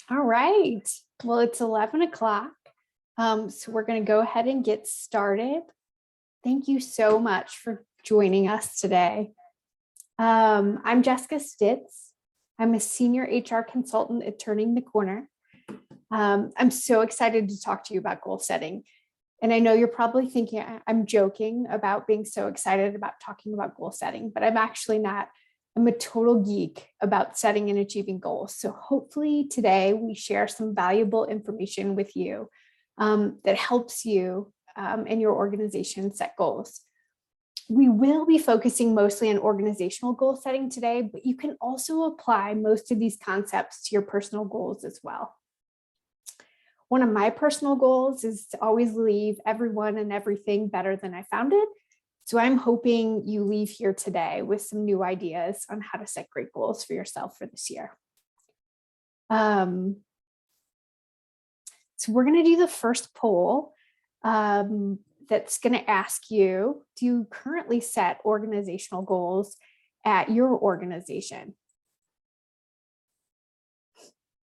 All right. Well, it's 11 o'clock. So we're going to go ahead and get started. Thank you so much for joining us today. I'm Jessica Stitz. I'm a senior HR consultant at Turning the Corner. I'm so excited to talk to you about goal setting. And I know you're probably thinking I'm joking about being so excited about talking about goal setting, but I'm actually not. I'm a total geek about setting and achieving goals. So hopefully today we share some valuable information with you that helps you and your organization set goals. We will be focusing mostly on organizational goal setting today, but you can also apply most of these concepts to your personal goals as well. One of my personal goals is to always leave everyone and everything better than I found it. So I'm hoping you leave here today with some new ideas on how to set great goals for yourself for this year. So we're going to do the first poll that's going to ask you, do you currently set organizational goals at your organization?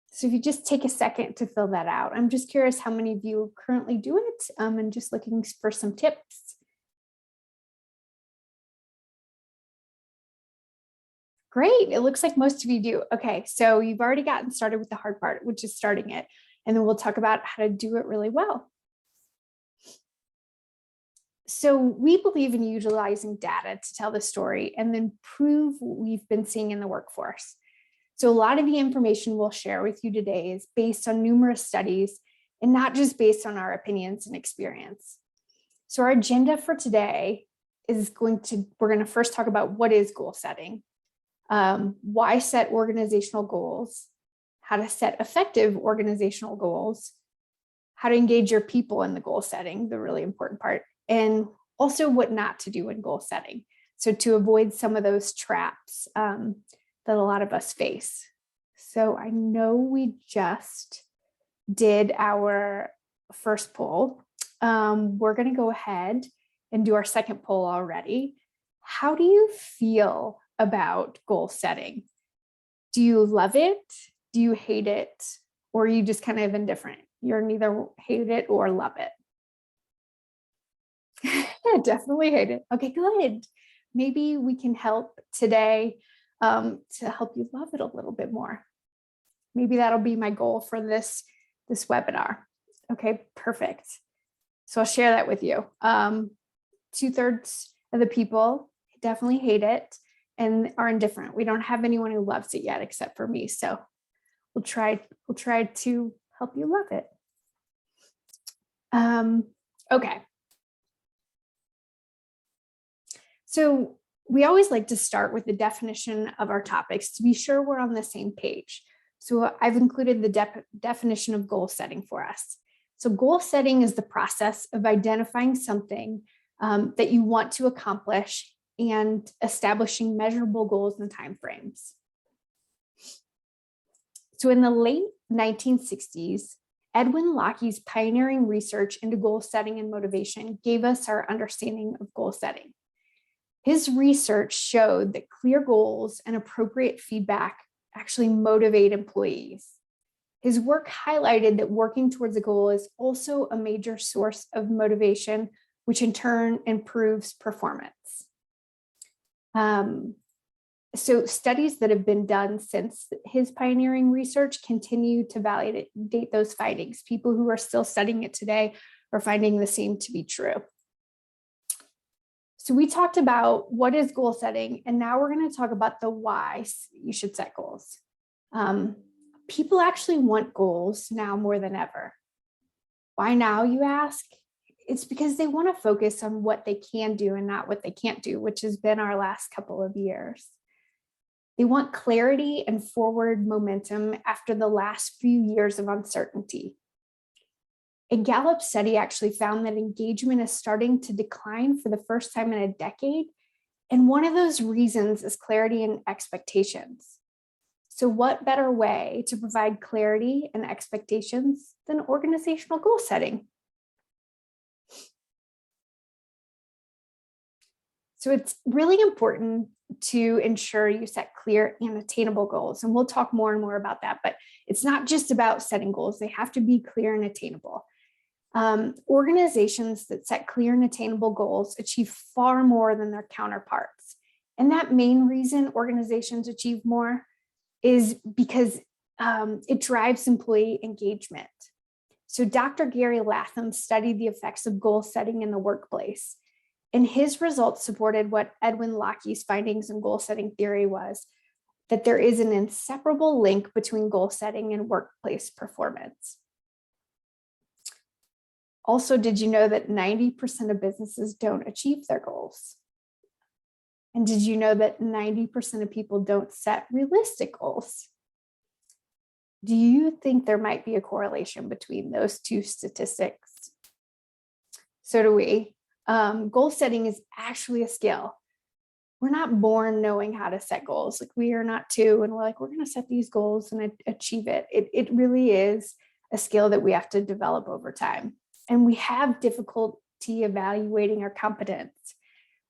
So if you just take a second to fill that out, I'm just curious how many of you currently do it and just looking for some tips. Great. It looks like most of you do. Okay, so you've already gotten started with the hard part, which is starting it. And then we'll talk about how to do it really well. So we believe in utilizing data to tell the story and then prove what we've been seeing in the workforce. So a lot of the information we'll share with you today is based on numerous studies and not just based on our opinions and experience. So our agenda for today is we're going to first talk about what is goal setting. Why set organizational goals, how to set effective organizational goals, how to engage your people in the goal setting, the really important part, and also what not to do in goal setting. So to avoid some of those traps that a lot of us face. So I know we just did our first poll. We're going to go ahead and do our second poll already. How do you feel about goal setting? Do you love it? Do you hate it? Or are you just kind of indifferent? You're neither hate it or love it. I definitely hate it. Okay, good. Maybe we can help today to help you love it a little bit more. Maybe that'll be my goal for this webinar. Okay, perfect. So I'll share that with you. 2/3 of the people definitely hate it and are indifferent. We don't have anyone who loves it yet, except for me. So we'll try to help you love it. Okay. So we always like to start with the definition of our topics to be sure we're on the same page. So I've included the definition of goal setting for us. So goal setting is the process of identifying something that you want to accomplish and establishing measurable goals and timeframes. So in the late 1960s, Edwin Lockheed's pioneering research into goal setting and motivation gave us our understanding of goal setting. His research showed that clear goals and appropriate feedback actually motivate employees. His work highlighted that working towards a goal is also a major source of motivation, which in turn improves performance. So studies that have been done since his pioneering research continue to validate those findings. People who are still studying it today are finding the same to be true. So we talked about what is goal setting, and now we're going to talk about the why you should set goals. People actually want goals now more than ever. Why now, you ask? It's because they want to focus on what they can do and not what they can't do, which has been our last couple of years. They want clarity and forward momentum after the last few years of uncertainty. A Gallup study actually found that engagement is starting to decline for the first time in a decade. And one of those reasons is clarity and expectations. So what better way to provide clarity and expectations than organizational goal setting? So it's really important to ensure you set clear and attainable goals. And we'll talk more and more about that, but it's not just about setting goals. They have to be clear and attainable. Organizations that set clear and attainable goals achieve far more than their counterparts. And that main reason organizations achieve more is because it drives employee engagement. So Dr. Gary Latham studied the effects of goal setting in the workplace. And his results supported what Edwin Lockheed's findings in goal setting theory was, that there is an inseparable link between goal setting and workplace performance. Also, did you know that 90% of businesses don't achieve their goals? And did you know that 90% of people don't set realistic goals? Do you think there might be a correlation between those two statistics? So do we. Goal setting is actually a skill. We're not born knowing how to set goals. Like, we are not two, and we're like, we're going to set these goals and achieve it. It really is a skill that we have to develop over time. And we have difficulty evaluating our competence.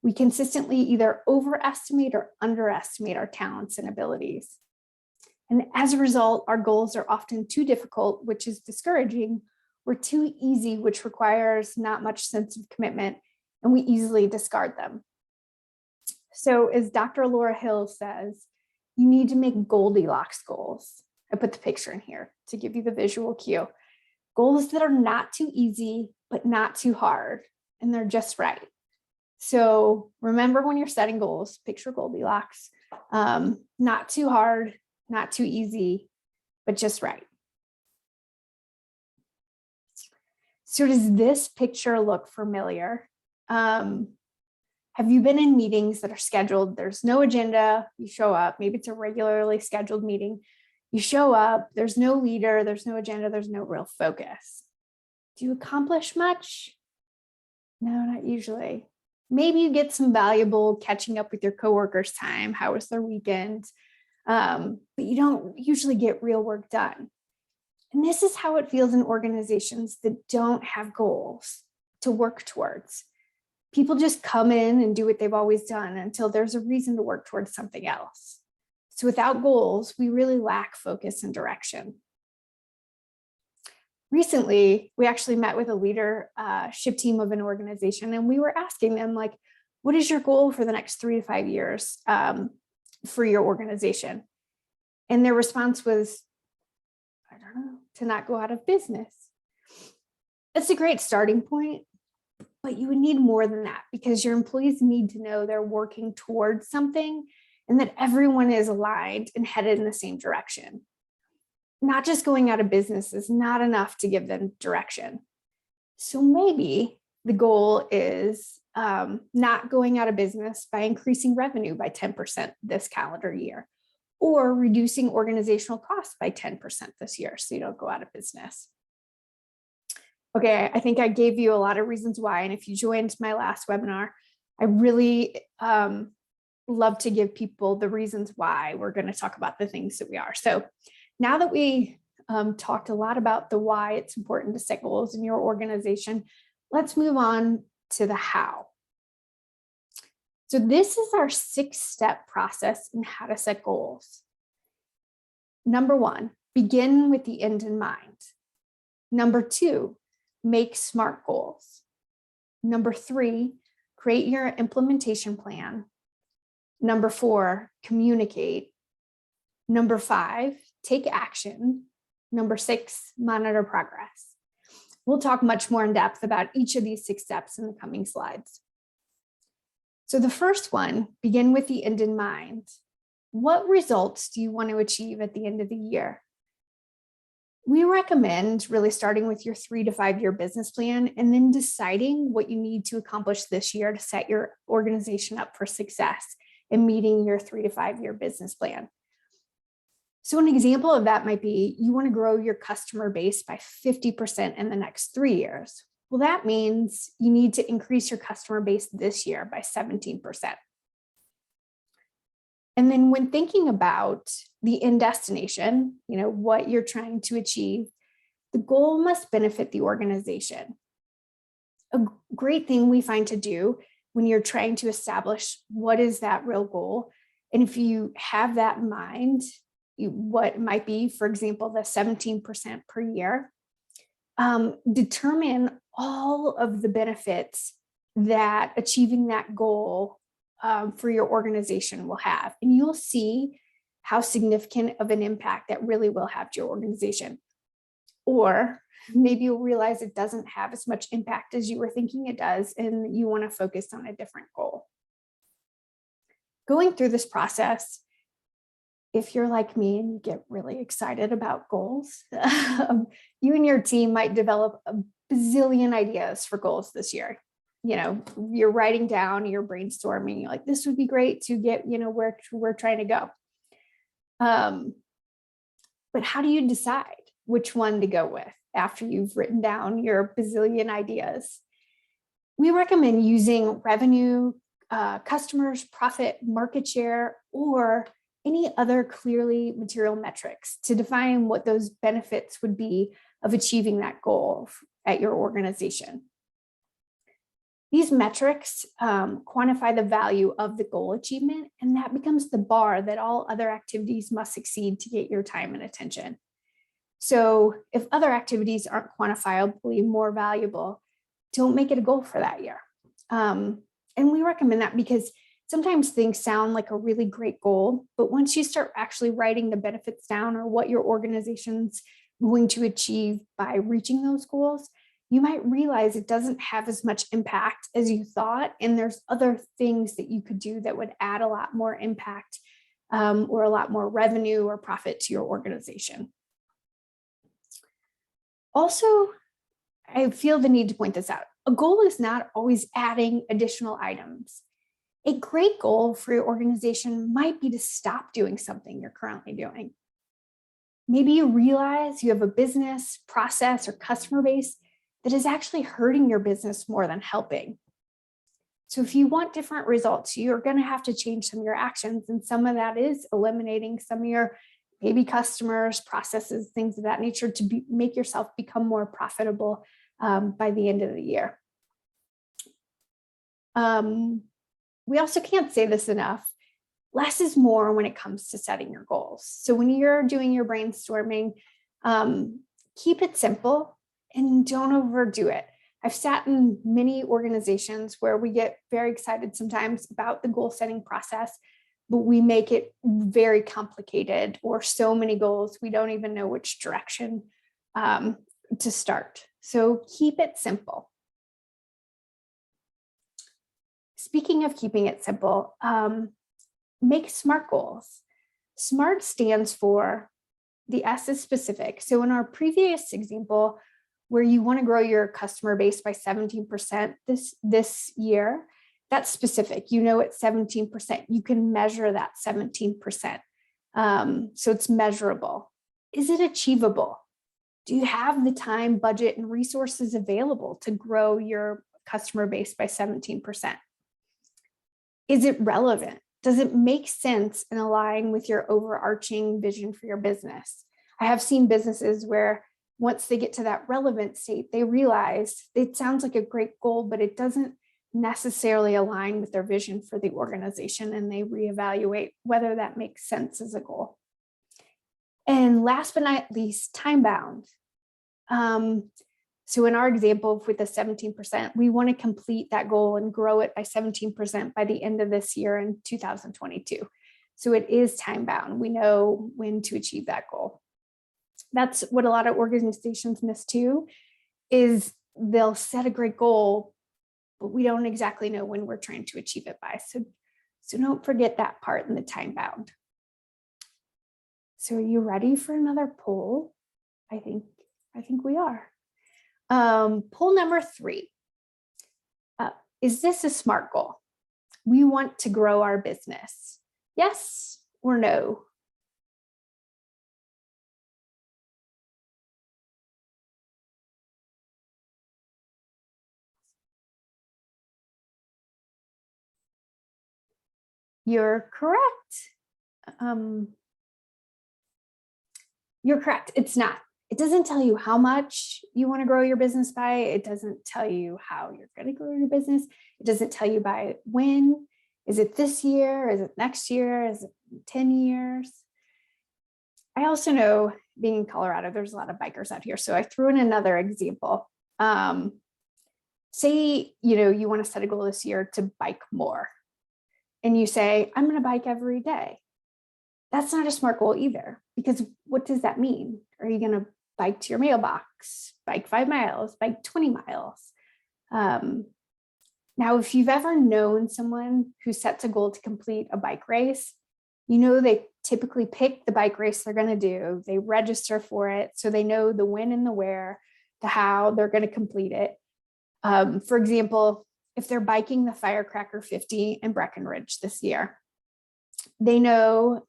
We consistently either overestimate or underestimate our talents and abilities. And as a result, our goals are often too difficult, which is discouraging, or too easy, which requires not much sense of commitment, and we easily discard them. So as Dr. Laura Hill says, you need to make Goldilocks goals. I put the picture in here to give you the visual cue. Goals that are not too easy, but not too hard, and they're just right. So remember, when you're setting goals, picture Goldilocks, not too hard, not too easy, but just right. So does this picture look familiar? Have you been in meetings that are scheduled? There's no agenda, you show up, maybe it's a regularly scheduled meeting. You show up, there's no leader, there's no agenda, there's no real focus. Do you accomplish much? No, not usually. Maybe you get some valuable catching up with your coworkers time. How was their weekend? But you don't usually get real work done. And this is how it feels in organizations that don't have goals to work towards. People just come in and do what they've always done until there's a reason to work towards something else. So without goals, we really lack focus and direction. Recently, we actually met with a leadership team of an organization, and we were asking them, like, what is your goal for the next 3 to 5 years for your organization? And their response was, I don't know, to not go out of business. That's a great starting point, but you would need more than that, because your employees need to know they're working towards something and that everyone is aligned and headed in the same direction. Not just going out of business is not enough to give them direction. So maybe the goal is not going out of business by increasing revenue by 10% this calendar year, or reducing organizational costs by 10% this year, so you don't go out of business. Okay, I think I gave you a lot of reasons why. And if you joined my last webinar, I really love to give people the reasons why we're going to talk about the things that we are. So now that we talked a lot about the why it's important to set goals in your organization, let's move on to the how. So this is our 6-step process in how to set goals. Number 1, begin with the end in mind. Number 2, make SMART goals. Number 3, create your implementation plan. Number 4, communicate. Number 5, take action. Number 6, monitor progress. We'll talk much more in depth about each of these 6 steps in the coming slides. So the first one, begin with the end in mind. What results do you want to achieve at the end of the year? We recommend really starting with your 3 to 5 year business plan and then deciding what you need to accomplish this year to set your organization up for success in meeting your 3 to 5 year business plan. So an example of that might be you want to grow your customer base by 50% in the next 3 years. Well, that means you need to increase your customer base this year by 17%. And then when thinking about the end destination, what you're trying to achieve, the goal must benefit the organization. A great thing we find to do when you're trying to establish what is that real goal. And if you have that in mind, what might be, for example, the 17% per year, determine all of the benefits that achieving that goal for your organization will have. And you'll see how significant of an impact that really will have to your organization. Or maybe you'll realize it doesn't have as much impact as you were thinking it does, and you want to focus on a different goal. Going through this process, if you're like me and you get really excited about goals, you and your team might develop a bazillion ideas for goals this year. You're writing down, you're brainstorming, you're like, this would be great to get, where we're trying to go. But how do you decide which one to go with after you've written down your bazillion ideas? We recommend using revenue, customers, profit, market share, or any other clearly material metrics to define what those benefits would be of achieving that goal at your organization. These metrics quantify the value of the goal achievement, and that becomes the bar that all other activities must exceed to get your time and attention. So if other activities aren't quantifiably more valuable, don't make it a goal for that year. And we recommend that because sometimes things sound like a really great goal, but once you start actually writing the benefits down or what your organization's going to achieve by reaching those goals, you might realize it doesn't have as much impact as you thought. And there's other things that you could do that would add a lot more impact or a lot more revenue or profit to your organization. Also, I feel the need to point this out. A goal is not always adding additional items. A great goal for your organization might be to stop doing something you're currently doing. Maybe you realize you have a business, process, or customer base that is actually hurting your business more than helping. So if you want different results, you're going to have to change some of your actions. And some of that is eliminating some of your maybe customers, processes, things of that nature to make yourself become more profitable by the end of the year. We also can't say this enough. Less is more when it comes to setting your goals. So when you're doing your brainstorming, keep it simple and don't overdo it. I've sat in many organizations where we get very excited sometimes about the goal setting process, but we make it very complicated or so many goals, we don't even know which direction to start. So keep it simple. Speaking of keeping it simple, make SMART goals. SMART stands for, the S is specific. So in our previous example, where you want to grow your customer base by 17% this year, that's specific. It's 17%. You can measure that 17%. So it's measurable. Is it achievable? Do you have the time, budget, and resources available to grow your customer base by 17%? Is it relevant? Does it make sense and align with your overarching vision for your business? I have seen businesses where once they get to that relevant state, they realize it sounds like a great goal, but it doesn't necessarily align with their vision for the organization, and they reevaluate whether that makes sense as a goal. And last but not least, time bound. So in our example with the 17%, we want to complete that goal and grow it by 17% by the end of this year in 2022. So it is time bound. We know when to achieve that goal. That's what a lot of organizations miss too, is they'll set a great goal, but we don't exactly know when we're trying to achieve it by. So don't forget that part in the time bound. So are you ready for another poll? I think we are. Poll number 3. Is this a SMART goal? We want to grow our business. Yes or no? You're correct. You're correct. It's not. It doesn't tell you how much you want to grow your business by. It doesn't tell you how you're going to grow your business. It doesn't tell you by when. Is it this year? Is it next year? Is it 10 years? I also know, being in Colorado, there's a lot of bikers out here. So I threw in another example. Say, you want to set a goal this year to bike more. And you say, I'm going to bike every day. That's not a SMART goal either, because what does that mean? Are you going to bike to your mailbox, bike 5 miles, bike 20 miles? Now, if you've ever known someone who sets a goal to complete a bike race, they typically pick the bike race they're going to do. They register for it, so they know the when and the where, the how they're going to complete it. For example, if they're biking the Firecracker 50 in Breckenridge this year, they know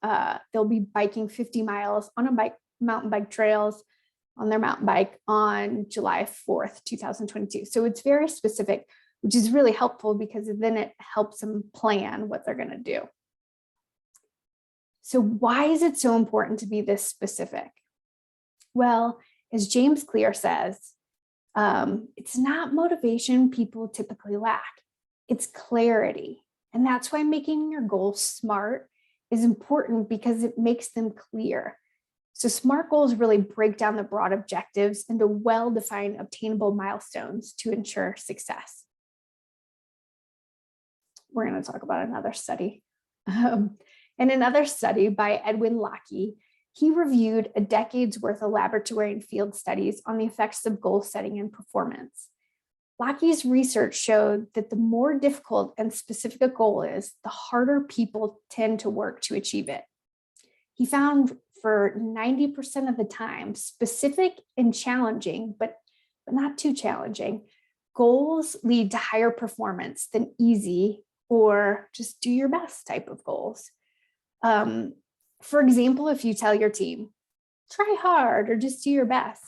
they'll be biking 50 miles on mountain bike trails on their mountain bike on July 4th, 2022. So it's very specific, which is really helpful because then it helps them plan what they're going to do. So why is it so important to be this specific? Well, as James Clear says, it's not motivation people typically lack. It's clarity. And that's why making your goals SMART is important, because it makes them clear. So SMART goals really break down the broad objectives into well-defined, obtainable milestones to ensure success. We're going to talk about another study. In another study by Edwin Lockey, he reviewed a decade's worth of laboratory and field studies on the effects of goal setting and performance. Lockey's research showed that the more difficult and specific a goal is, the harder people tend to work to achieve it. He found for 90% of the time, specific and challenging, but not too challenging, goals lead to higher performance than easy or just do your best type of goals. For example, if you tell your team, try hard or just do your best,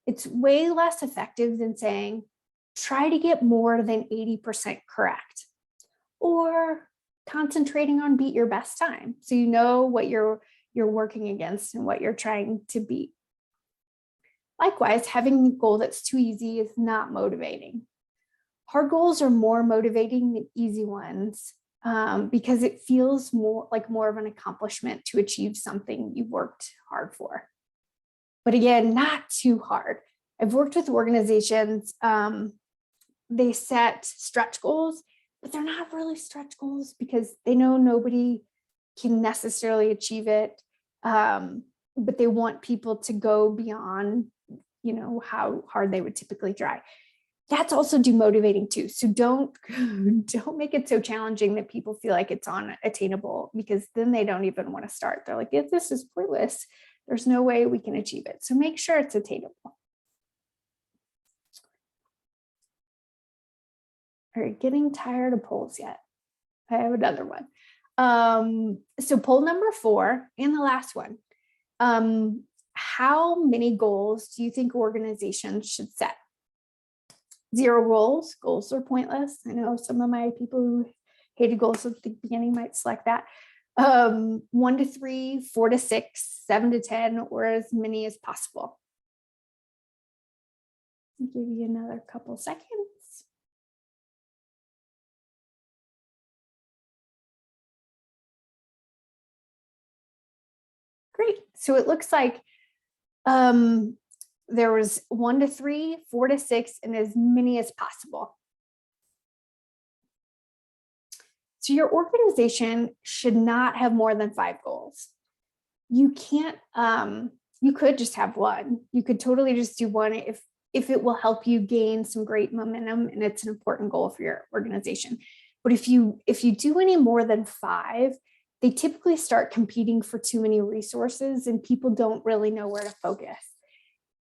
it's way less effective than saying, try to get more than 80% correct, or concentrating on beat your best time. So you know what you're working against and what you're trying to beat. Likewise, having a goal that's too easy is not motivating. Hard goals are more motivating than easy ones, because it feels more of an accomplishment to achieve something you worked hard for. But again, not too hard. I've worked with organizations, they set stretch goals, but they're not really stretch goals because they know nobody can necessarily achieve it. But they want people to go beyond, how hard they would typically try. That's also demotivating too. So don't make it so challenging that people feel like it's unattainable, because then they don't even want to start. They're like, if this is pointless, there's no way we can achieve it. So make sure it's attainable. Are you getting tired of polls yet? I have another one. So poll number 4 and the last one. How many goals do you think organizations should set? 0 goals. Goals are pointless. I know some of my people who hated goals at the beginning might select that. 1 to 3, 4 to 6, 7 to 10, or as many as possible. I'll give you another couple seconds. Great. So it looks like there was 1 to 3, 4 to 6, and as many as possible. So your organization should not have more than 5 goals. You can't, you could just have 1. You could totally just do 1 if it will help you gain some great momentum and it's an important goal for your organization. But if you do any more than 5, they typically start competing for too many resources and people don't really know where to focus.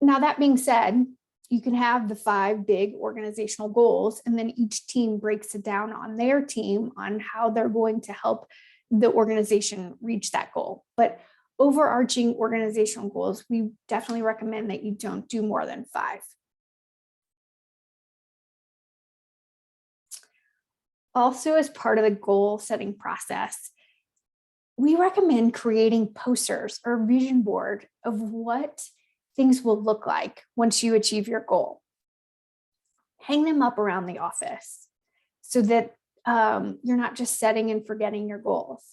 Now, that being said, you can have the 5 big organizational goals, and then each team breaks it down on their team on how they're going to help the organization reach that goal. But overarching organizational goals, we definitely recommend that you don't do more than 5. Also, as part of the goal setting process, we recommend creating posters or vision board of what things will look like once you achieve your goal. Hang them up around the office so that you're not just setting and forgetting your goals.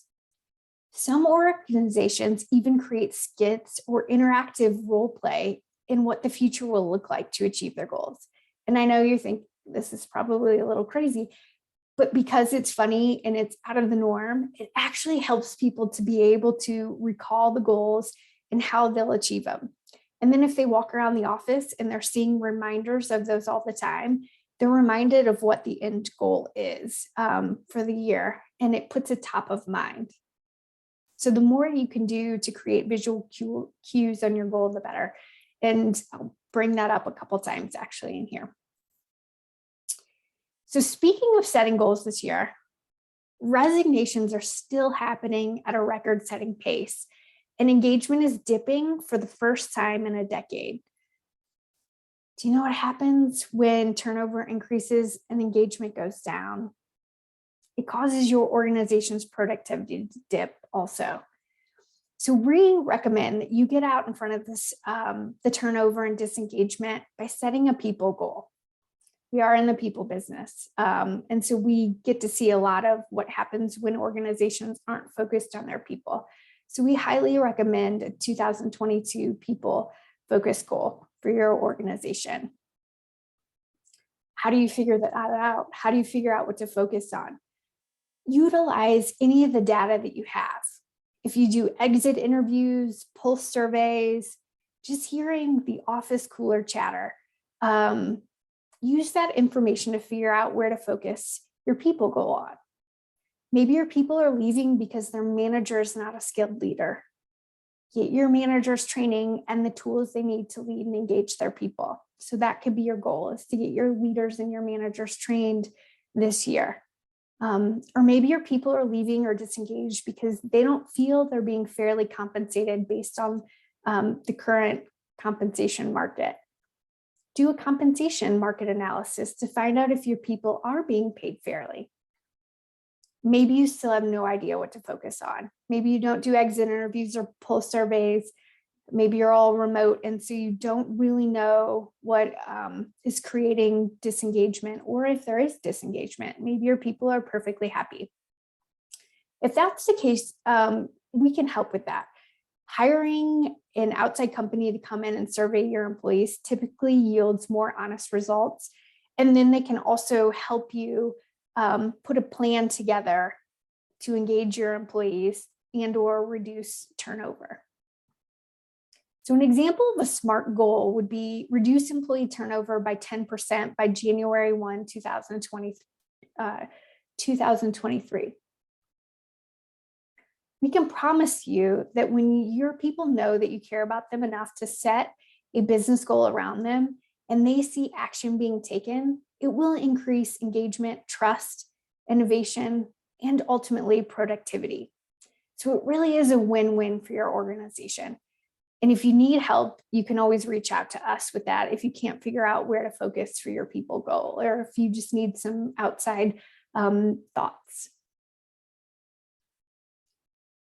Some organizations even create skits or interactive role play in what the future will look like to achieve their goals. And I know you think this is probably a little crazy, but because it's funny and it's out of the norm, it actually helps people to be able to recall the goals and how they'll achieve them. And then if they walk around the office and they're seeing reminders of those all the time, they're reminded of what the end goal is for the year, and it puts it top of mind. So the more you can do to create visual cues on your goal, the better. And I'll bring that up a couple times actually in here. So speaking of setting goals this year, resignations are still happening at a record-setting pace, and engagement is dipping for the first time in a decade. Do you know what happens when turnover increases and engagement goes down? It causes your organization's productivity to dip also. So we recommend that you get out in front of this, the turnover and disengagement by setting a people goal. We are in the people business. And so we get to see a lot of what happens when organizations aren't focused on their people. So we highly recommend a 2022 people focus goal for your organization. How do you figure that out? How do you figure out what to focus on? Utilize any of the data that you have. If you do exit interviews, pulse surveys, just hearing the office cooler chatter, use that information to figure out where to focus your people goal on. Maybe your people are leaving because their manager is not a skilled leader. Get your managers training and the tools they need to lead and engage their people. So that could be your goal, is to get your leaders and your managers trained this year. Or maybe your people are leaving or disengaged because they don't feel they're being fairly compensated based on the current compensation market. Do a compensation market analysis to find out if your people are being paid fairly. Maybe you still have no idea what to focus on. Maybe you don't do exit interviews or pulse surveys. Maybe you're all remote, and so you don't really know what is creating disengagement, or if there is disengagement. Maybe your people are perfectly happy. If that's the case, we can help with that. Hiring an outside company to come in and survey your employees typically yields more honest results. And then they can also help you put a plan together to engage your employees and or reduce turnover. So an example of a SMART goal would be reduce employee turnover by 10% by January 1, 2023. We can promise you that when your people know that you care about them enough to set a business goal around them and they see action being taken, it will increase engagement, trust, innovation, and ultimately productivity. So it really is a win-win for your organization. And if you need help, you can always reach out to us with that if you can't figure out where to focus for your people goal, or if you just need some outside thoughts.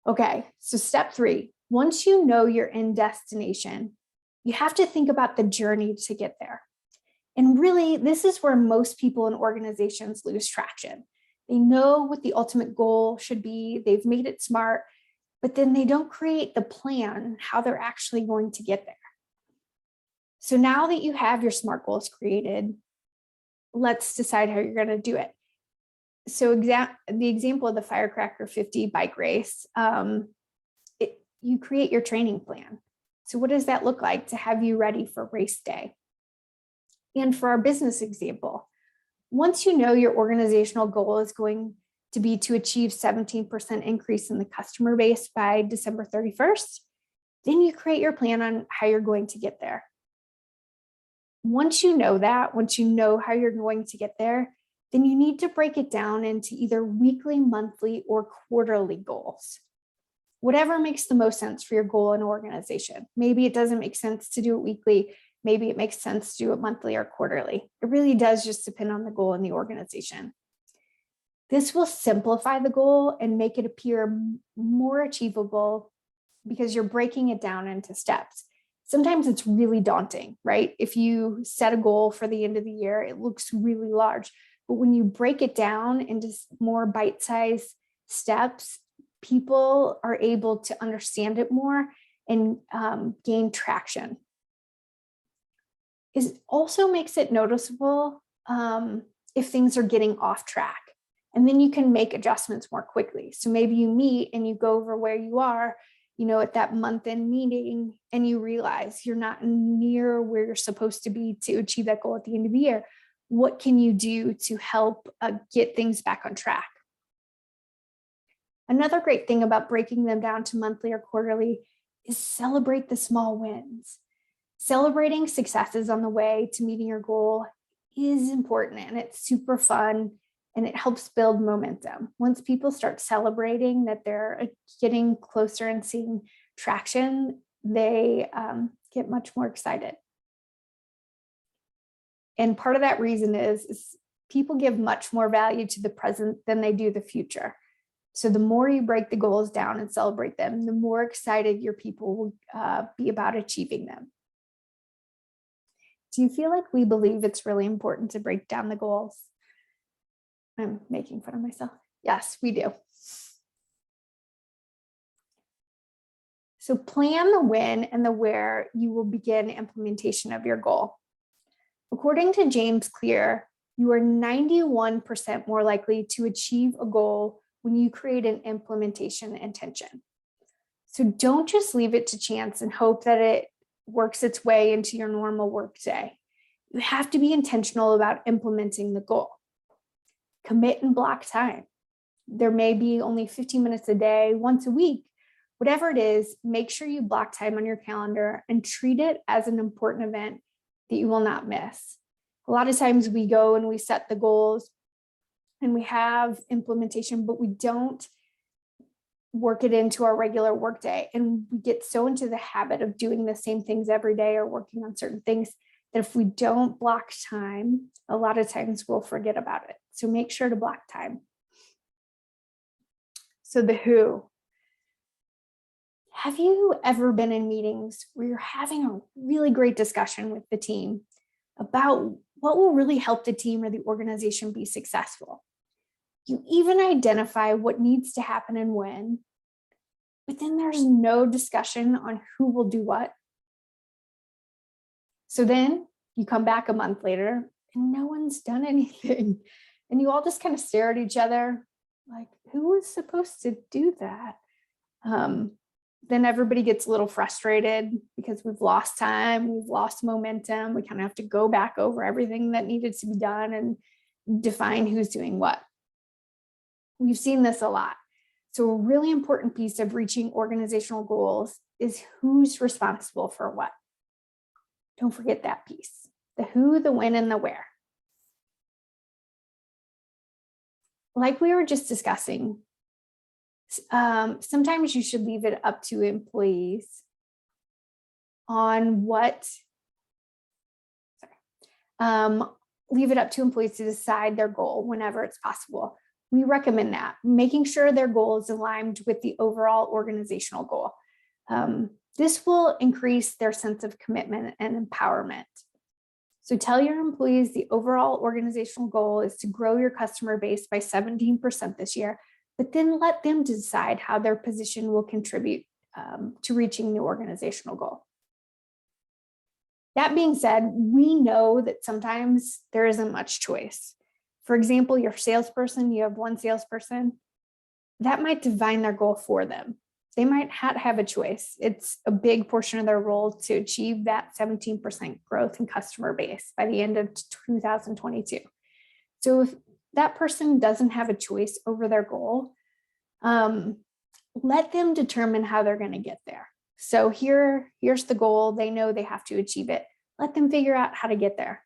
Okay, so step 3, once you know your end destination, you have to think about the journey to get there. And really, this is where most people in organizations lose traction. They know what the ultimate goal should be, they've made it SMART, but then they don't create the plan how they're actually going to get there. So now that you have your SMART goals created, let's decide how you're going to do it. So the example of the Firecracker 50 bike race, you create your training plan. So what does that look like to have you ready for race day? And for our business example, once you know your organizational goal is going to be to achieve 17% increase in the customer base by December 31st, then you create your plan on how you're going to get there. Once you know that, once you know how you're going to get there, then you need to break it down into either weekly, monthly, or quarterly goals. Whatever makes the most sense for your goal and organization. Maybe it doesn't make sense to do it weekly. Maybe it makes sense to do it monthly or quarterly. It really does just depend on the goal and the organization. This will simplify the goal and make it appear more achievable because you're breaking it down into steps. sometimes it's really daunting, right? If you set a goal for the end of the year, it looks really large. But when you break it down into more bite-sized steps, people are able to understand it more and gain traction. It also makes it noticeable if things are getting off track. And then you can make adjustments more quickly. So maybe you meet and you go over where you are, at that month-end meeting, and you realize you're not near where you're supposed to be to achieve that goal at the end of the year. What can you do to help get things back on track? Another great thing about breaking them down to monthly or quarterly is celebrate the small wins. Celebrating successes on the way to meeting your goal is important, and it's super fun, and it helps build momentum. Once people start celebrating that they're getting closer and seeing traction, they get much more excited. And part of that reason is people give much more value to the present than they do the future. So the more you break the goals down and celebrate them, the more excited your people will be about achieving them. Do you feel like we believe it's really important to break down the goals? I'm making fun of myself. Yes, we do. So plan the when and the where you will begin implementation of your goal. According to James Clear, you are 91% more likely to achieve a goal when you create an implementation intention. So don't just leave it to chance and hope that it works its way into your normal workday. You have to be intentional about implementing the goal. Commit and block time. There may be only 15 minutes a day, once a week, whatever it is, make sure you block time on your calendar and treat it as an important event that you will not miss. A lot of times we go and we set the goals and we have implementation, but we don't work it into our regular workday. And we get so into the habit of doing the same things every day or working on certain things that if we don't block time, a lot of times we'll forget about it. So make sure to block time. So the who. Have you ever been in meetings where you're having a really great discussion with the team about what will really help the team or the organization be successful? You even identify what needs to happen and when, but then there's no discussion on who will do what. So then you come back a month later and no one's done anything. And you all just kind of stare at each other like, who was supposed to do that? Then everybody gets a little frustrated because we've lost time, we've lost momentum. We kind of have to go back over everything that needed to be done and define who's doing what. We've seen this a lot. So a really important piece of reaching organizational goals is who's responsible for what. Don't forget that piece, the who, the when, and the where. Like we were just discussing, sometimes you should leave it up to employees on leave it up to employees to decide their goal whenever it's possible. We recommend that, making sure their goal is aligned with the overall organizational goal. This will increase their sense of commitment and empowerment. So tell your employees the overall organizational goal is to grow your customer base by 17% this year, but then let them decide how their position will contribute to reaching the organizational goal. That being said, we know that sometimes there isn't much choice. For example, your salesperson, you have one salesperson, that might define their goal for them. They might not have a choice. It's a big portion of their role to achieve that 17% growth in customer base by the end of 2022. So if that person doesn't have a choice over their goal, let them determine how they're going to get there. So here's the goal. They know they have to achieve it. Let them figure out how to get there.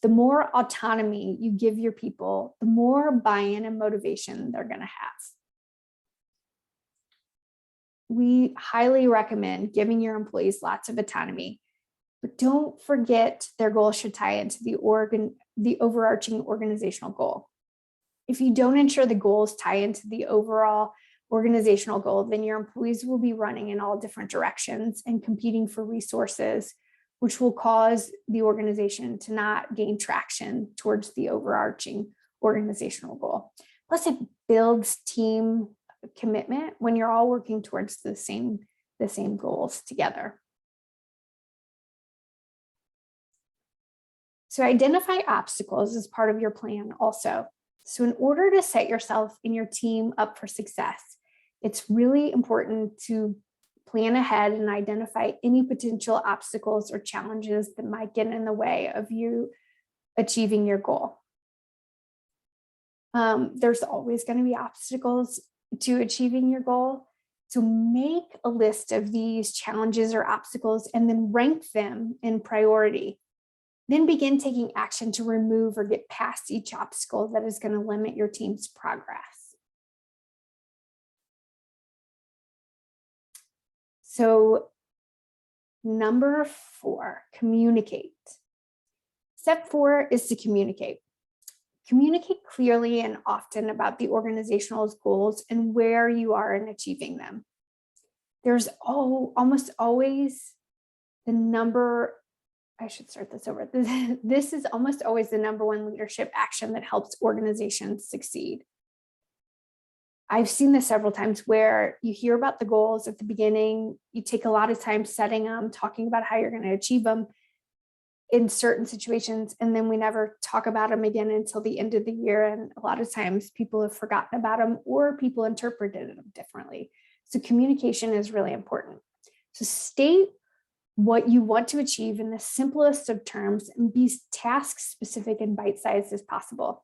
The more autonomy you give your people, the more buy-in and motivation they're going to have. We highly recommend giving your employees lots of autonomy, but don't forget their goal should tie into the overarching organizational goal. If you don't ensure the goals tie into the overall organizational goal, then your employees will be running in all different directions and competing for resources, which will cause the organization to not gain traction towards the overarching organizational goal. Plus, it builds team commitment when you're all working towards the same goals together. So identify obstacles as part of your plan also. So in order to set yourself and your team up for success, it's really important to plan ahead and identify any potential obstacles or challenges that might get in the way of you achieving your goal. There's always going to be obstacles to achieving your goal. So make a list of these challenges or obstacles and then rank them in priority. Then begin taking action to remove or get past each obstacle that is going to limit your team's progress. So, number 4, communicate. Step 4 is to communicate. Communicate clearly and often about the organizational goals and where you are in achieving them. There's almost always the number, I should start this over. This is almost always the number one leadership action that helps organizations succeed. I've seen this several times where you hear about the goals at the beginning, you take a lot of time setting them, talking about how you're going to achieve them in certain situations, and then we never talk about them again until the end of the year. And a lot of times people have forgotten about them or people interpreted them differently. So communication is really important. So state what you want to achieve in the simplest of terms and be task specific and bite-sized as possible.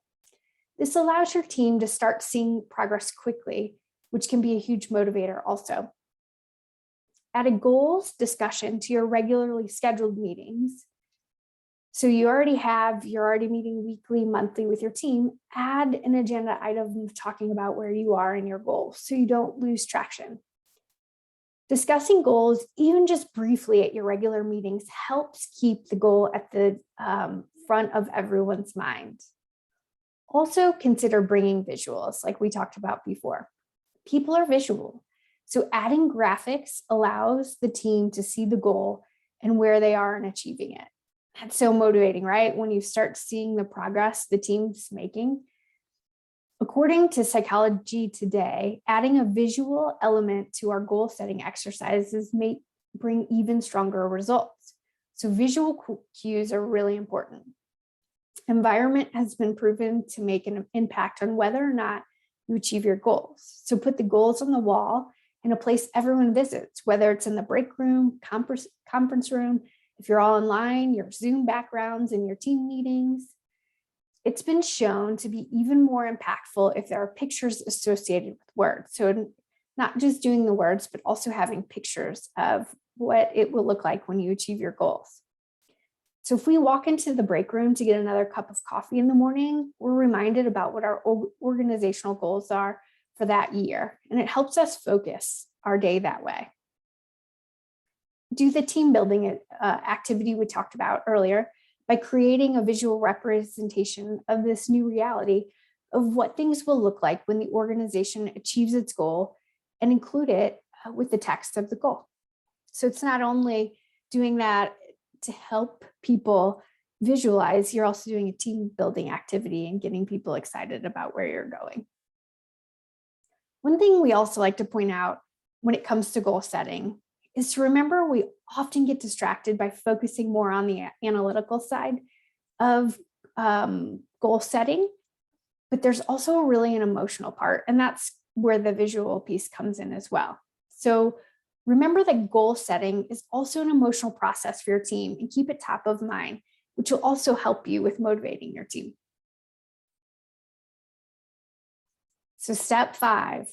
This allows your team to start seeing progress quickly, which can be a huge motivator also. Add a goals discussion to your regularly scheduled meetings. So you're already meeting weekly, monthly with your team. Add an agenda item talking about where you are in your goals so you don't lose traction. Discussing goals, even just briefly at your regular meetings, helps keep the goal at the front of everyone's mind. Also consider bringing visuals like we talked about before. People are visual. So adding graphics allows the team to see the goal and where they are in achieving it. That's so motivating, right? When you start seeing the progress the team's making. According to Psychology Today, adding a visual element to our goal setting exercises may bring even stronger results. So visual cues are really important. Environment has been proven to make an impact on whether or not you achieve your goals. So put the goals on the wall in a place everyone visits, whether it's in the break room, conference room, if you're all online, your Zoom backgrounds in your team meetings. It's been shown to be even more impactful if there are pictures associated with words. So not just doing the words, but also having pictures of what it will look like when you achieve your goals. So if we walk into the break room to get another cup of coffee in the morning, we're reminded about what our organizational goals are for that year. And it helps us focus our day that way. Do the team building activity we talked about earlier by creating a visual representation of this new reality of what things will look like when the organization achieves its goal and include it with the text of the goal. So it's not only doing that to help people visualize, you're also doing a team building activity and getting people excited about where you're going. One thing we also like to point out when it comes to goal setting is to remember we often get distracted by focusing more on the analytical side of goal setting, but there's also really an emotional part, and that's where the visual piece comes in as well. So remember that goal setting is also an emotional process for your team, and keep it top of mind, which will also help you with motivating your team. So step 5,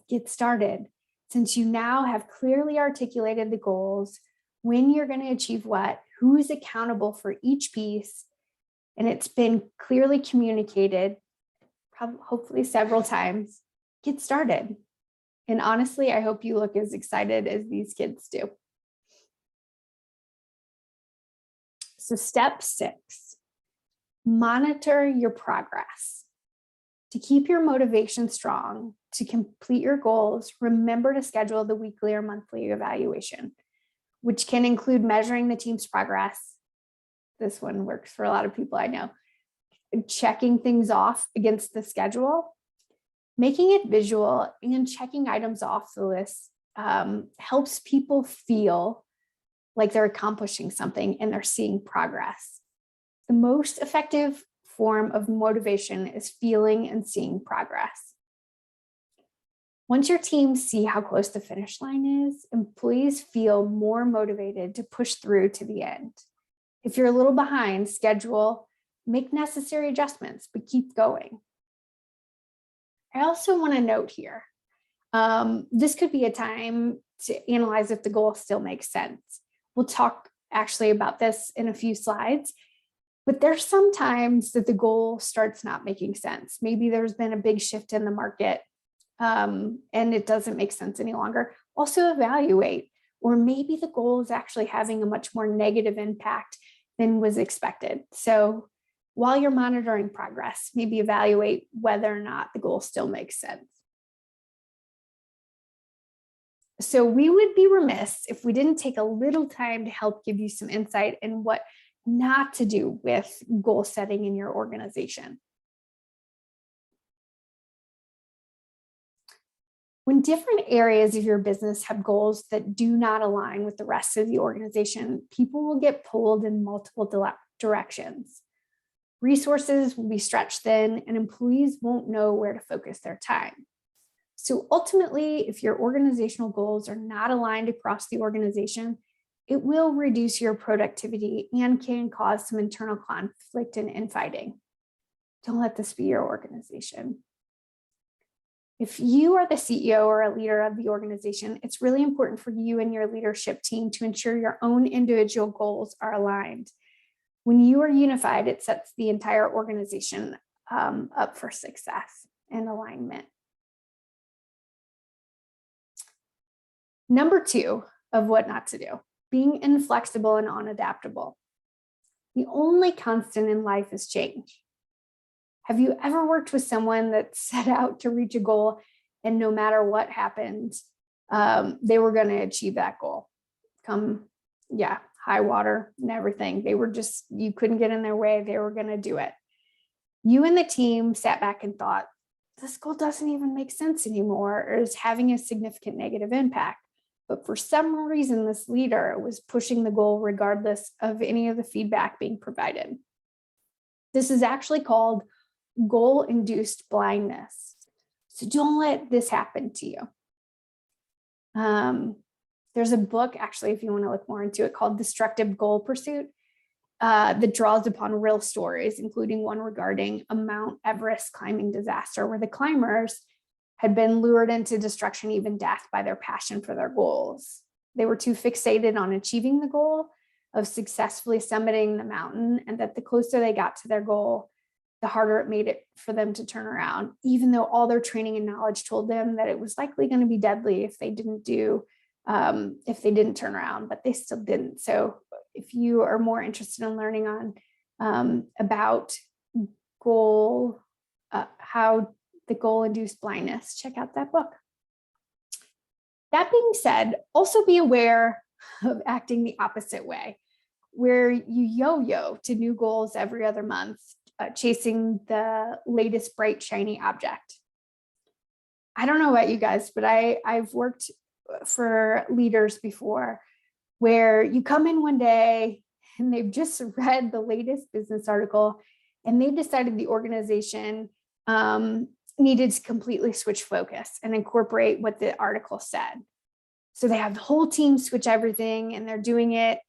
get started. Since you now have clearly articulated the goals, when you're going to achieve what, who is accountable for each piece, and it's been clearly communicated, hopefully several times, get started. And honestly, I hope you look as excited as these kids do. So step 6, monitor your progress. To keep your motivation strong, to complete your goals, remember to schedule the weekly or monthly evaluation, which can include measuring the team's progress. This one works for a lot of people I know. Checking things off against the schedule, making it visual, and checking items off the list helps people feel like they're accomplishing something and they're seeing progress. The most effective form of motivation is feeling and seeing progress. Once your team see how close the finish line is, employees feel more motivated to push through to the end. If you're a little behind schedule, make necessary adjustments, but keep going. I also want to note here, this could be a time to analyze if the goal still makes sense. We'll talk actually about this in a few slides, but there's sometimes that the goal starts not making sense. Maybe there's been a big shift in the market and it doesn't make sense any longer. Also evaluate, or maybe the goal is actually having a much more negative impact than was expected. So while you're monitoring progress, maybe evaluate whether or not the goal still makes sense. So we would be remiss if we didn't take a little time to help give you some insight in what not to do with goal setting in your organization. When different areas of your business have goals that do not align with the rest of the organization, people will get pulled in multiple directions. Resources will be stretched thin, and employees won't know where to focus their time. So ultimately, if your organizational goals are not aligned across the organization, it will reduce your productivity and can cause some internal conflict and infighting. Don't let this be your organization. If you are the CEO or a leader of the organization, it's really important for you and your leadership team to ensure your own individual goals are aligned. When you are unified, it sets the entire organization up for success and alignment. Number 2 of what not to do, being inflexible and unadaptable. The only constant in life is change. Have you ever worked with someone that set out to reach a goal and no matter what happened, they were going to achieve that goal? High water and everything. They were just, you couldn't get in their way. They were going to do it. You and the team sat back and thought, this goal doesn't even make sense anymore, or is having a significant negative impact. But for some reason, this leader was pushing the goal regardless of any of the feedback being provided. This is actually called goal-induced blindness. So don't let this happen to you. There's a book, actually, if you want to look more into it, called Destructive Goal Pursuit, that draws upon real stories, including one regarding a Mount Everest climbing disaster, where the climbers had been lured into destruction, even death, by their passion for their goals. They were too fixated on achieving the goal of successfully summiting the mountain, and that the closer they got to their goal, the harder it made it for them to turn around, even though all their training and knowledge told them that it was likely going to be deadly if they didn't turn around, but they still didn't. So if you are more interested in learning on about how the goal-induced blindness, check out that book. That being said, also be aware of acting the opposite way, where you yo-yo to new goals every other month, chasing the latest bright, shiny object. I don't know about you guys, but I've worked for leaders before where you come in one day and they've just read the latest business article and they decided the organization needed to completely switch focus and incorporate what the article said. So they have the whole team switch everything and they're doing it.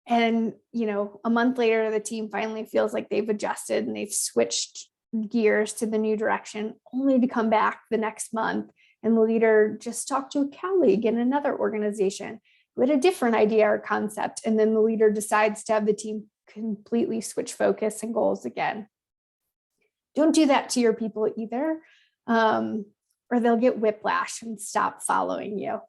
And, a month later, the team finally feels like they've adjusted and they've switched gears to the new direction, only to come back the next month. And the leader just talked to a colleague in another organization who had a different idea or concept. And then the leader decides to have the team completely switch focus and goals again. Don't do that to your people either, or they'll get whiplash and stop following you.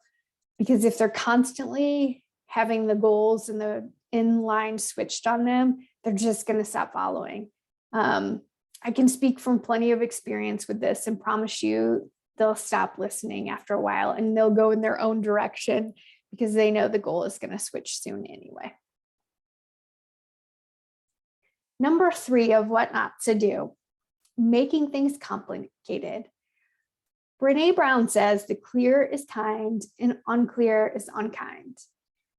Because if they're constantly having the goals and the inline switched on them, they're just going to stop following. I can speak from plenty of experience with this and promise you they'll stop listening after a while and they'll go in their own direction because they know the goal is going to switch soon anyway. Number 3 of what not to do, making things complicated. Brene Brown says the clear is kind and unclear is unkind.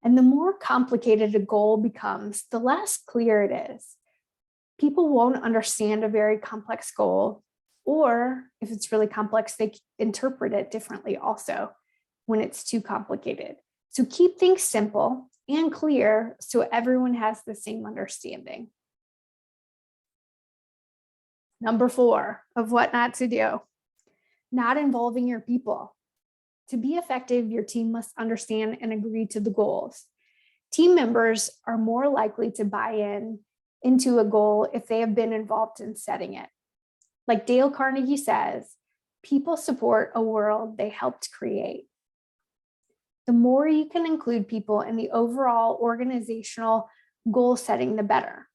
And the more complicated a goal becomes, the less clear it is. People won't understand a very complex goal, or if it's really complex, they interpret it differently also when it's too complicated. So keep things simple and clear so everyone has the same understanding. Number 4 of what not to do, not involving your people. To be effective, your team must understand and agree to the goals. Team members are more likely to buy into a goal if they have been involved in setting it. Like Dale Carnegie says, people support a world they helped create. The more you can include people in the overall organizational goal setting, the better.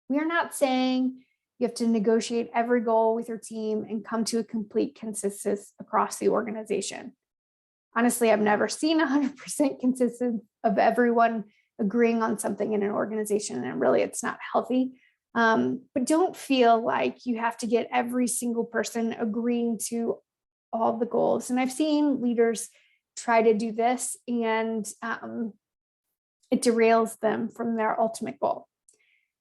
We are not saying you have to negotiate every goal with your team and come to a complete consensus across the organization. Honestly, I've never seen 100% consensus of everyone agreeing on something in an organization, and really it's not healthy. But don't feel like you have to get every single person agreeing to all the goals. And I've seen leaders try to do this, and it derails them from their ultimate goal.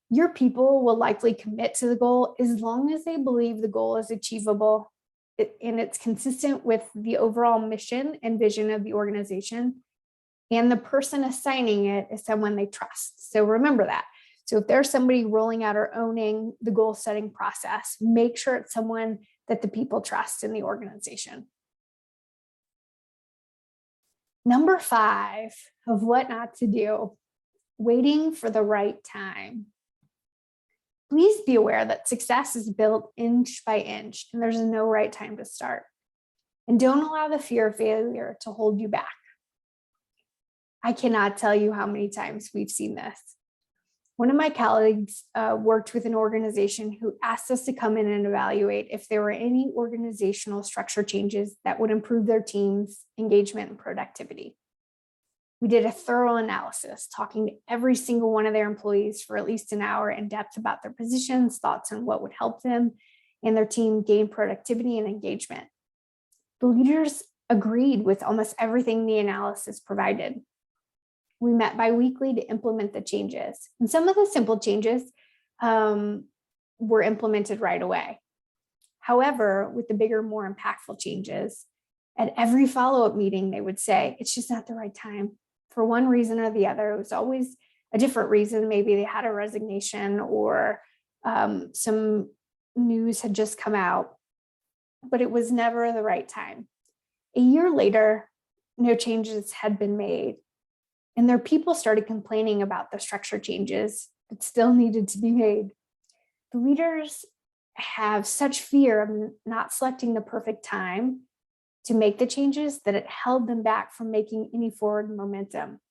Your people will likely commit to the goal as long as they believe the goal is achievable and it's consistent with the overall mission and vision of the organization. And the person assigning it is someone they trust. So remember that. So if there's somebody rolling out or owning the goal setting process, make sure it's someone that the people trust in the organization. Number 5 of what not to do, waiting for the right time. Please be aware that success is built inch by inch, and there's no right time to start. And don't allow the fear of failure to hold you back. I cannot tell you how many times we've seen this. One of my colleagues worked with an organization who asked us to come in and evaluate if there were any organizational structure changes that would improve their team's engagement and productivity. We did a thorough analysis, talking to every single one of their employees for at least an hour in depth about their positions, thoughts on what would help them and their team gain productivity and engagement. The leaders agreed with almost everything the analysis provided. We met bi-weekly to implement the changes. And some of the simple changes were implemented right away. However, with the bigger, more impactful changes, at every follow-up meeting, they would say, it's just not the right time. For one reason or the other, it was always a different reason. Maybe they had a resignation or some news had just come out, but it was never the right time. A year later, no changes had been made, and their people started complaining about the structure changes that still needed to be made. The leaders have such fear of not selecting the perfect time to make the changes that it held them back from making any forward momentum.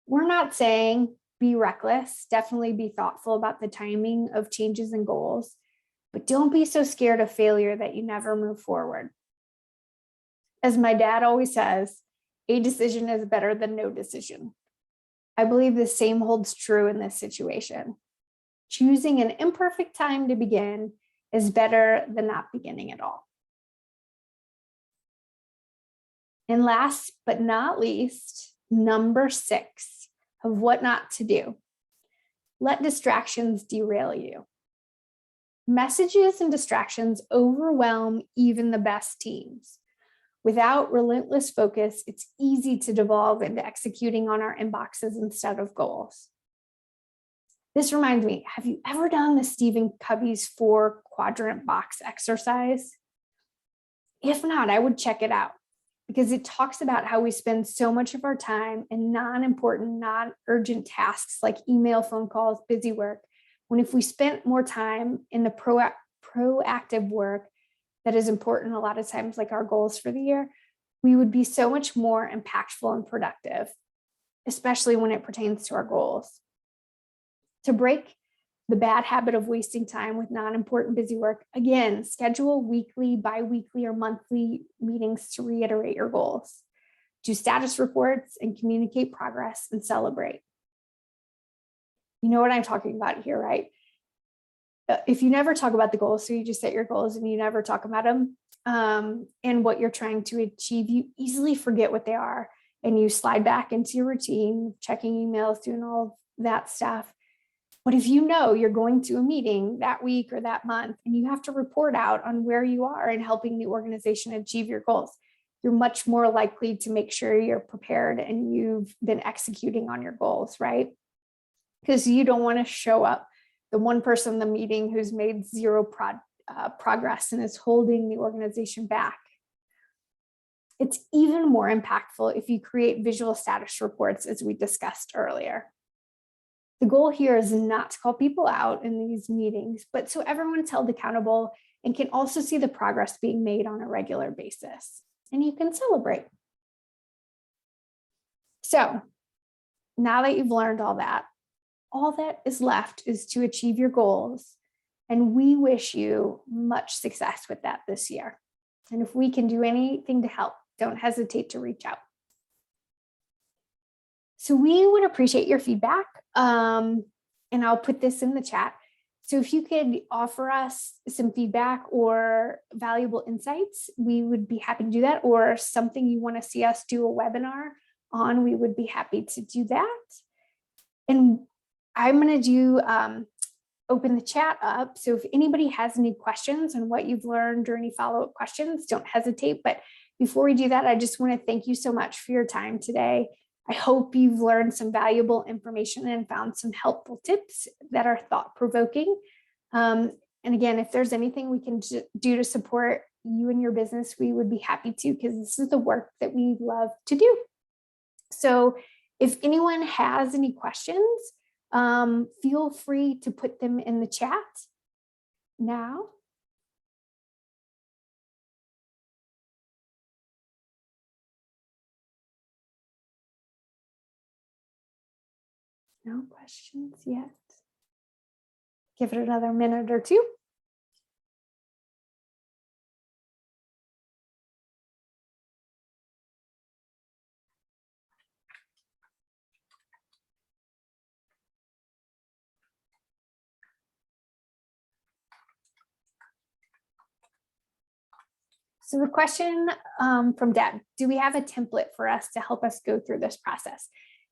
We're not saying be reckless, definitely be thoughtful about the timing of changes and goals, but don't be so scared of failure that you never move forward. As my dad always says, a decision is better than no decision. I believe the same holds true in this situation. Choosing an imperfect time to begin is better than not beginning at all. And last but not least, number 6 of what not to do. Let distractions derail you. Messages and distractions overwhelm even the best teams. Without relentless focus, it's easy to devolve into executing on our inboxes instead of goals. This reminds me, have you ever done the Stephen Covey's 4-quadrant box exercise? If not, I would check it out, because it talks about how we spend so much of our time in non-important, non-urgent tasks like email, phone calls, busy work, when if we spent more time in the proactive work that is important a lot of times, like our goals for the year, we would be so much more impactful and productive, especially when it pertains to our goals. To break The bad habit of wasting time with non-important busy work. Again, schedule weekly, bi-weekly, or monthly meetings to reiterate your goals. Do status reports and communicate progress and celebrate. You know what I'm talking about here, right? If you never talk about the goals, so you just set your goals and you never talk about them and what you're trying to achieve, you easily forget what they are and you slide back into your routine, checking emails, doing all that stuff. But if you know you're going to a meeting that week or that month and you have to report out on where you are in helping the organization achieve your goals, you're much more likely to make sure you're prepared and you've been executing on your goals, right? Because you don't want to show up the one person in the meeting who's made zero progress and is holding the organization back. It's even more impactful if you create visual status reports, as we discussed earlier. The goal here is not to call people out in these meetings, but so everyone's held accountable and can also see the progress being made on a regular basis, and you can celebrate. So now that you've learned all that is left is to achieve your goals. And we wish you much success with that this year. And if we can do anything to help, don't hesitate to reach out. So we would appreciate your feedback. And I'll put this in the chat. So if you could offer us some feedback or valuable insights, we would be happy to do that, or something you want to see us do a webinar on, we would be happy to do that. And I'm going to do open the chat up. So if anybody has any questions on what you've learned or any follow-up questions, don't hesitate. But before we do that, I just want to thank you so much for your time today. I hope you've learned some valuable information and found some helpful tips that are thought-provoking. And again, if there's anything we can do to support you and your business, we would be happy to, because this is the work that we love to do. So if anyone has any questions, feel free to put them in the chat now. No questions yet. Give it another minute or two. So the question from Deb, do we have a template for us to help us go through this process?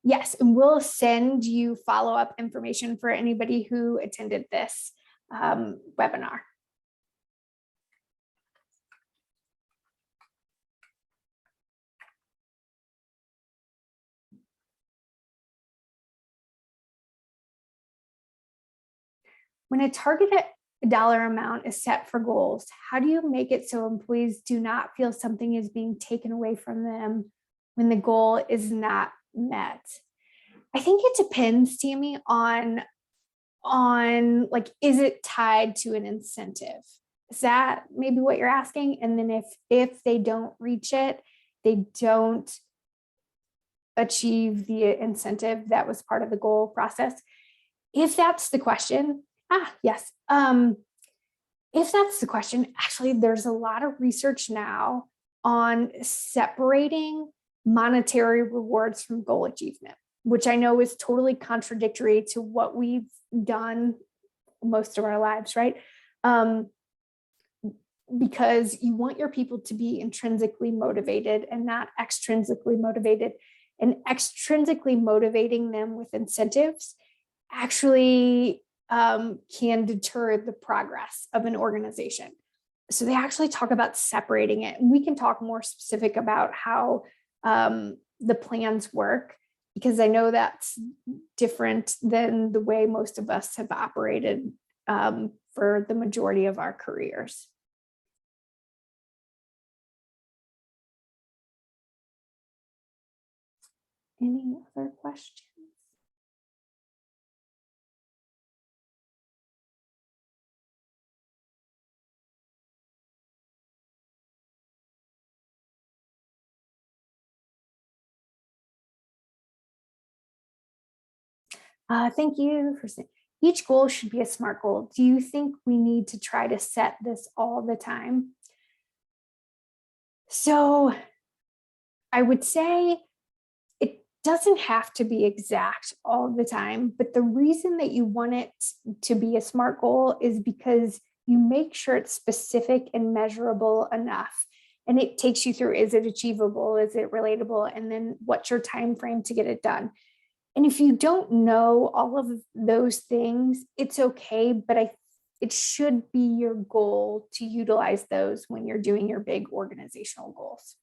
Yes, and we'll send you follow-up information for anybody who attended this webinar. When a targeted dollar amount is set for goals, how do you make it so employees do not feel something is being taken away from them when the goal is not met? I think it depends, Tammy, on like, is it tied to an incentive? Is that maybe what you're asking? And then if they don't reach it, they don't achieve the incentive that was part of the goal process. If that's the question, yes. If that's the question, actually, there's a lot of research now on separating monetary rewards from goal achievement, which I know is totally contradictory to what we've done most of our lives, right? Because you want your people to be intrinsically motivated and not extrinsically motivated. And extrinsically motivating them with incentives actually can deter the progress of an organization. So they actually talk about separating it. And we can talk more specific about how the plans work, because I know that's different than the way most of us have operated for the majority of our careers. Any other questions? Thank you for saying, Each goal should be a SMART goal. Do you think we need to try to set this all the time? So I would say it doesn't have to be exact all the time, but the reason that you want it to be a SMART goal is because you make sure it's specific and measurable enough. And it takes you through, is it achievable? Is it relatable? And then what's your time frame to get it done? And if you don't know all of those things, it's okay, but it should be your goal to utilize those when you're doing your big organizational goals.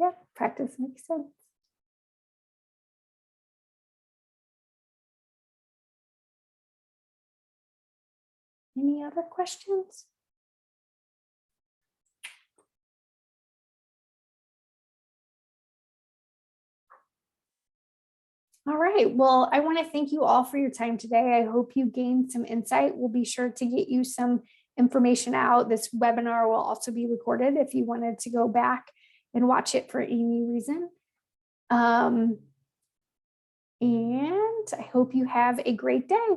Yeah, practice makes sense. Any other questions? All right. Well, I want to thank you all for your time today. I hope you gained some insight. We'll be sure to get you some information out. This webinar will also be recorded if you wanted to go back and watch it for any reason. And I hope you have a great day.